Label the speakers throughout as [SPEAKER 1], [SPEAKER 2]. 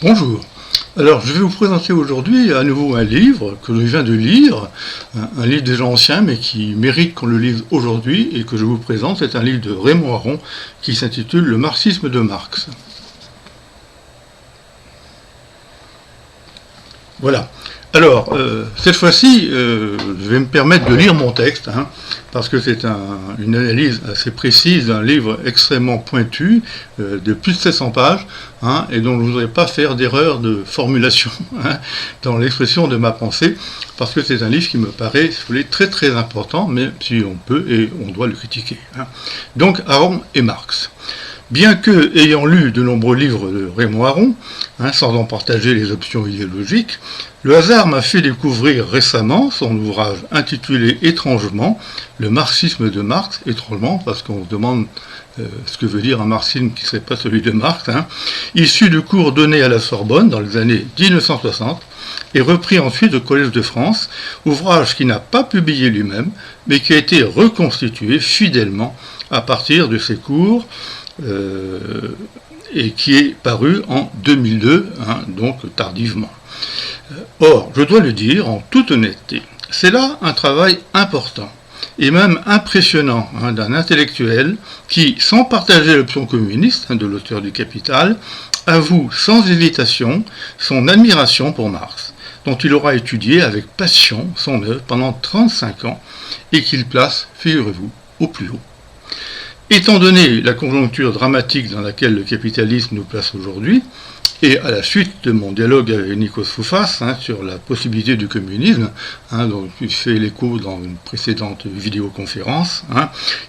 [SPEAKER 1] Bonjour. Alors, je vais vous présenter aujourd'hui à nouveau un livre que je viens de lire, un livre déjà ancien mais qui mérite qu'on le lise aujourd'hui et que je vous présente. C'est un livre de Raymond Aron qui s'intitule « Le marxisme de Marx ». Voilà. Alors, cette fois-ci, je vais me permettre de lire mon texte, parce que c'est une analyse assez précise d'un livre extrêmement pointu, de plus de 700 pages, et dont je ne voudrais pas faire d'erreur de formulation dans l'expression de ma pensée, parce que c'est un livre qui me paraît, si vous voulez, très très important, même si on peut et on doit le critiquer. Donc, Aron et Marx. Bien que, ayant lu de nombreux livres de Raymond Aron, sans en partager les options idéologiques, le hasard m'a fait découvrir récemment son ouvrage intitulé étrangement « Le marxisme de Marx », étrangement parce qu'on se demande ce que veut dire un marxisme qui ne serait pas celui de Marx, issu de cours donnés à la Sorbonne dans les années 1960 et repris ensuite au Collège de France, ouvrage qu'il n'a pas publié lui-même, mais qui a été reconstitué fidèlement à partir de ses cours, et qui est paru en 2002, donc tardivement. Or, je dois le dire en toute honnêteté, c'est là un travail important, et même impressionnant, d'un intellectuel qui, sans partager l'option communiste de l'auteur du Capital, avoue sans hésitation son admiration pour Marx, dont il aura étudié avec passion son œuvre pendant 35 ans, et qu'il place, figurez-vous, au plus haut. Étant donné la conjoncture dramatique dans laquelle le capitalisme nous place aujourd'hui, et à la suite de mon dialogue avec Nikos Foufas sur la possibilité du communisme, dont il fait l'écho dans une précédente vidéoconférence,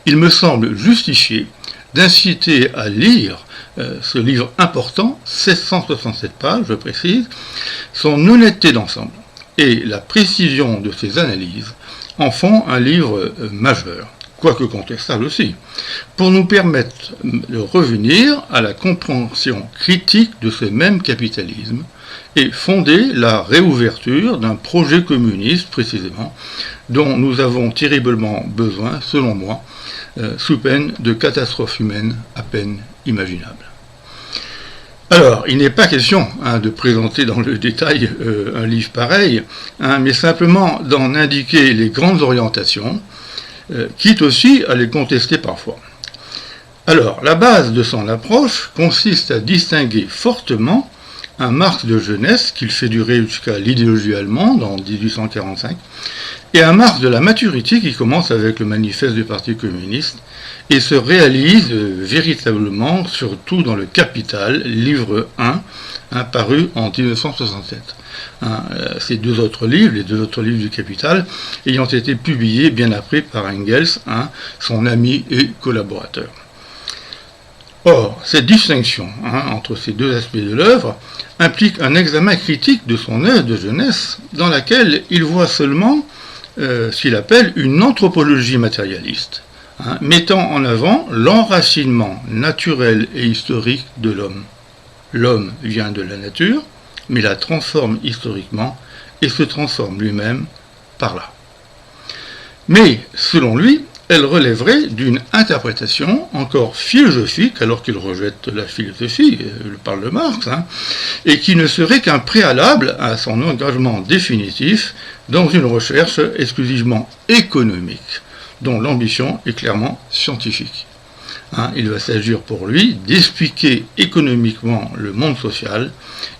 [SPEAKER 1] il me semble justifié d'inciter à lire ce livre important, 767 pages, je précise, son honnêteté d'ensemble et la précision de ses analyses en font un livre majeur, quoique contestable aussi, pour nous permettre de revenir à la compréhension critique de ce même capitalisme et fonder la réouverture d'un projet communiste, précisément, dont nous avons terriblement besoin, selon moi, sous peine de catastrophes humaines à peine imaginables. Alors, il n'est pas question de présenter dans le détail un livre pareil, mais simplement d'en indiquer les grandes orientations, quitte aussi à les contester parfois. Alors, la base de son approche consiste à distinguer fortement un Marx de jeunesse, qu'il fait durer jusqu'à l'idéologie allemande en 1845, et un Marx de la maturité qui commence avec le manifeste du Parti communiste et se réalise véritablement, surtout dans le Capital, livre 1, paru en 1967. Ces deux autres livres, les deux autres livres du Capital, ayant été publiés bien après par Engels, son ami et collaborateur. Or, cette distinction entre ces deux aspects de l'œuvre implique un examen critique de son œuvre de jeunesse, dans laquelle il voit seulement ce qu'il appelle une anthropologie matérialiste, mettant en avant l'enracinement naturel et historique de l'homme. L'homme vient de la nature, mais la transforme historiquement et se transforme lui-même par là. Mais, selon lui, elle relèverait d'une interprétation encore philosophique, alors qu'il rejette la philosophie, il parle de Marx, et qui ne serait qu'un préalable à son engagement définitif dans une recherche exclusivement économique, dont l'ambition est clairement scientifique. Il va s'agir pour lui d'expliquer économiquement le monde social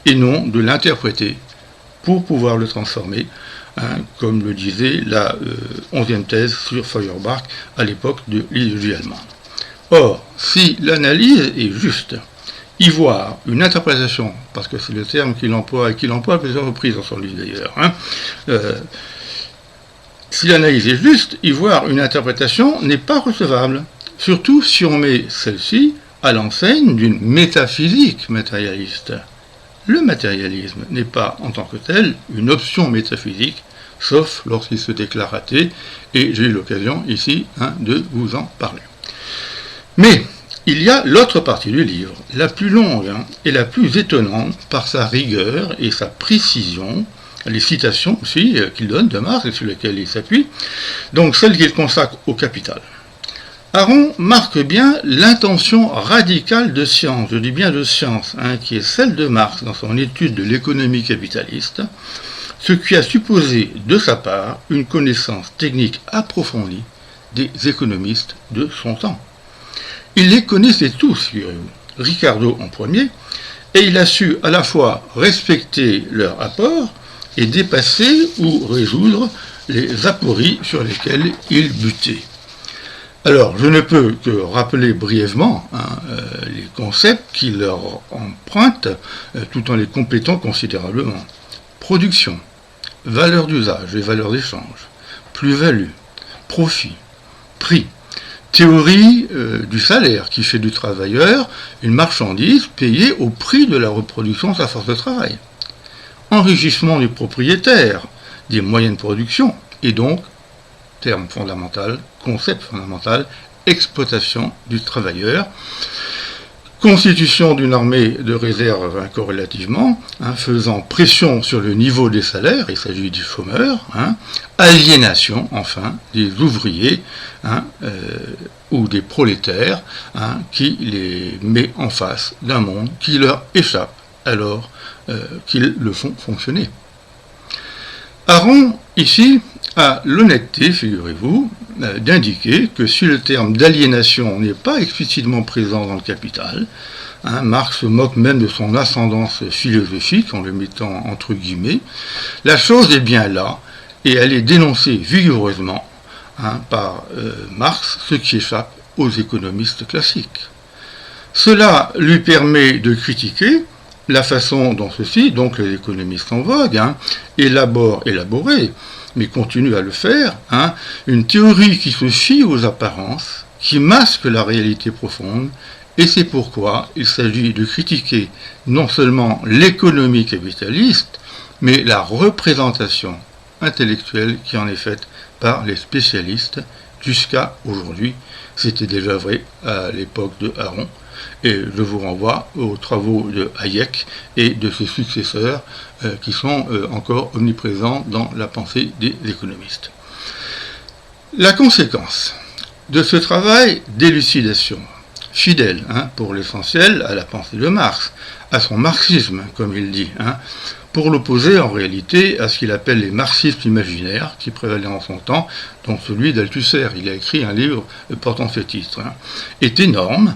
[SPEAKER 1] et non de l'interpréter pour pouvoir le transformer, comme le disait la 11e thèse sur Feuerbach à l'époque de l'idéologie allemande. Or, si l'analyse est juste, y voir une interprétation, parce que c'est le terme qu'il emploie et qu'il emploie à plusieurs reprises dans son livre d'ailleurs, si l'analyse est juste, y voir une interprétation n'est pas recevable, surtout si on met celle-ci à l'enseigne d'une métaphysique matérialiste. Le matérialisme n'est pas, en tant que tel, une option métaphysique, sauf lorsqu'il se déclare athée, et j'ai eu l'occasion ici de vous en parler. Mais il y a l'autre partie du livre, la plus longue et la plus étonnante par sa rigueur et sa précision, les citations aussi qu'il donne de Marx et sur lesquelles il s'appuie, donc celles qu'il consacre au Capital. Aron marque bien l'intention radicale de science, je dis bien de science, qui est celle de Marx dans son étude de l'économie capitaliste, ce qui a supposé de sa part une connaissance technique approfondie des économistes de son temps. Il les connaissait tous, figurez-vous, Ricardo en premier, et il a su à la fois respecter leur apport et dépasser ou résoudre les apories sur lesquelles il butait. Alors, je ne peux que rappeler brièvement les concepts qui leur empruntent tout en les complétant considérablement. Production, valeur d'usage et valeur d'échange, plus-value, profit, prix, théorie du salaire qui fait du travailleur une marchandise payée au prix de la reproduction de sa force de travail, enrichissement du propriétaire, des moyens de production et donc terme fondamental, concept fondamental, exploitation du travailleur, constitution d'une armée de réserve corrélativement, faisant pression sur le niveau des salaires, il s'agit du chômeur, aliénation enfin des ouvriers ou des prolétaires qui les met en face d'un monde qui leur échappe alors qu'ils le font fonctionner. Aron, ici, a l'honnêteté, figurez-vous, d'indiquer que si le terme d'aliénation n'est pas explicitement présent dans le Capital, Marx se moque même de son ascendance philosophique en le mettant entre guillemets, la chose est bien là et elle est dénoncée vigoureusement par Marx, ce qui échappe aux économistes classiques. Cela lui permet de critiquer la façon dont ceux-ci, donc les économistes en vogue, élaborer, mais continuent à le faire, une théorie qui se fie aux apparences, qui masque la réalité profonde, et c'est pourquoi il s'agit de critiquer non seulement l'économie capitaliste, mais la représentation intellectuelle qui en est faite par les spécialistes jusqu'à aujourd'hui. C'était déjà vrai à l'époque de Aron. Et je vous renvoie aux travaux de Hayek et de ses successeurs qui sont encore omniprésents dans la pensée des économistes. La conséquence de ce travail d'élucidation, fidèle pour l'essentiel à la pensée de Marx, à son marxisme, comme il dit, pour l'opposer en réalité à ce qu'il appelle les marxistes imaginaires qui prévalaient en son temps, dont celui d'Althusser, il a écrit un livre portant ce titre, est énorme,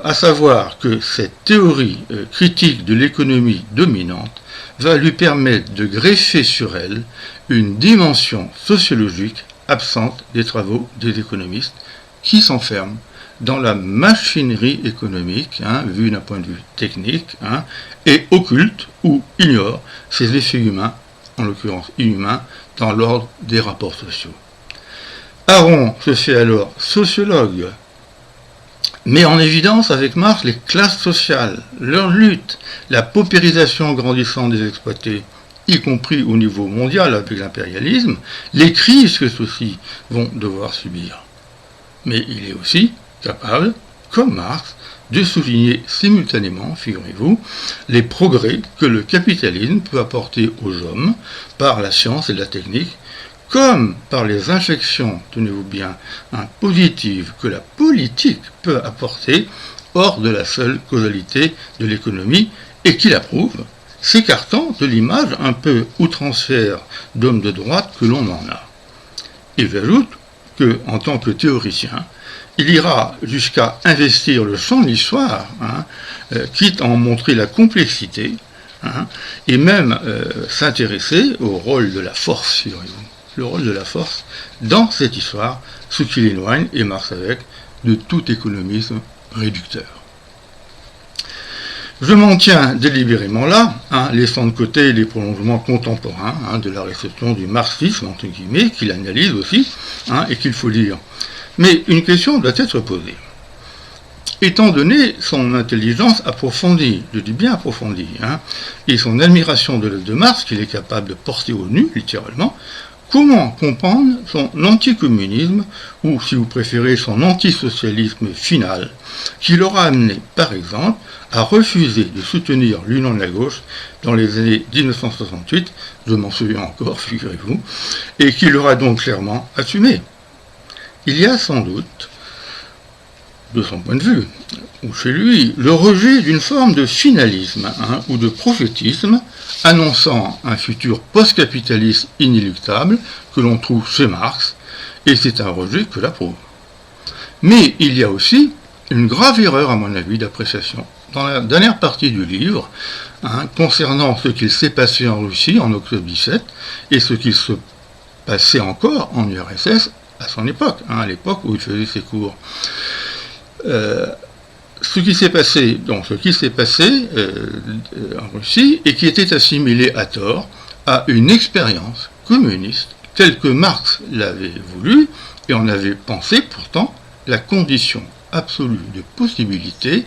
[SPEAKER 1] à savoir que cette théorie critique de l'économie dominante va lui permettre de greffer sur elle une dimension sociologique absente des travaux des économistes qui s'enferment dans la machinerie économique, vue d'un point de vue technique, et occulte ou ignore ses effets humains, en l'occurrence inhumains, dans l'ordre des rapports sociaux. Aron se fait alors sociologue, met en évidence avec Marx les classes sociales, leur lutte, la paupérisation grandissante des exploités, y compris au niveau mondial avec l'impérialisme, les crises que ceux-ci vont devoir subir. Mais il est aussi capable, comme Marx, de souligner simultanément, figurez-vous, les progrès que le capitalisme peut apporter aux hommes par la science et la technique, comme par les injections, tenez-vous bien, positives que la politique peut apporter hors de la seule causalité de l'économie et qui l'approuve, s'écartant de l'image un peu outrancière d'homme de droite que l'on en a. Et j'ajoute que, en tant que théoricien, il ira jusqu'à investir le champ de l'histoire, quitte à en montrer la complexité, et même s'intéresser au rôle de la force, figurez-vous. Le rôle de la force dans cette histoire, ce qui l'éloigne, et Marx avec, de tout économisme réducteur. Je m'en tiens délibérément là, laissant de côté les prolongements contemporains de la réception du marxisme, entre guillemets, qu'il analyse aussi, et qu'il faut lire. Mais une question doit être posée. Étant donné son intelligence approfondie, je dis bien approfondie, et son admiration de l'œuvre de Marx qu'il est capable de porter au nu, littéralement, comment comprendre son anticommunisme, ou si vous préférez son antisocialisme final, qui l'aura amené, par exemple, à refuser de soutenir l'Union de la gauche dans les années 1968, je m'en souviens encore, figurez-vous, et qui l'aura donc clairement assumé. Il y a sans doute de son point de vue, ou chez lui, le rejet d'une forme de finalisme ou de prophétisme annonçant un futur post-capitaliste inéluctable que l'on trouve chez Marx, et c'est un rejet que l'approuve. Mais il y a aussi une grave erreur, à mon avis, d'appréciation dans la dernière partie du livre, concernant ce qu'il s'est passé en Russie en octobre 17 et ce qu'il se passait encore en URSS à son époque, à l'époque où il faisait ses cours. Ce qui s'est passé en Russie et qui était assimilé à tort à une expérience communiste telle que Marx l'avait voulu et en avait pensé pourtant la condition absolue de possibilité,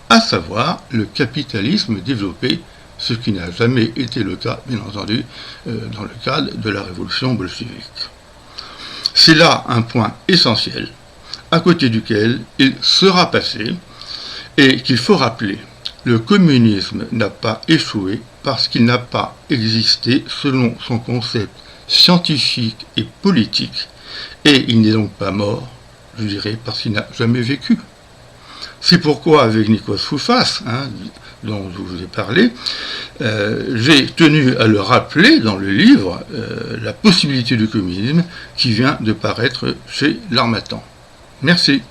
[SPEAKER 1] à savoir le capitalisme développé, ce qui n'a jamais été le cas, bien entendu, dans le cadre de la révolution bolchevique. C'est là un point essentiel, à côté duquel il sera passé, et qu'il faut rappeler. Le communisme n'a pas échoué parce qu'il n'a pas existé selon son concept scientifique et politique, et il n'est donc pas mort, je dirais, parce qu'il n'a jamais vécu. C'est pourquoi, avec Nikos Foufas, dont je vous ai parlé, j'ai tenu à le rappeler dans le livre, la possibilité du communisme qui vient de paraître chez l'Harmattan. Merci.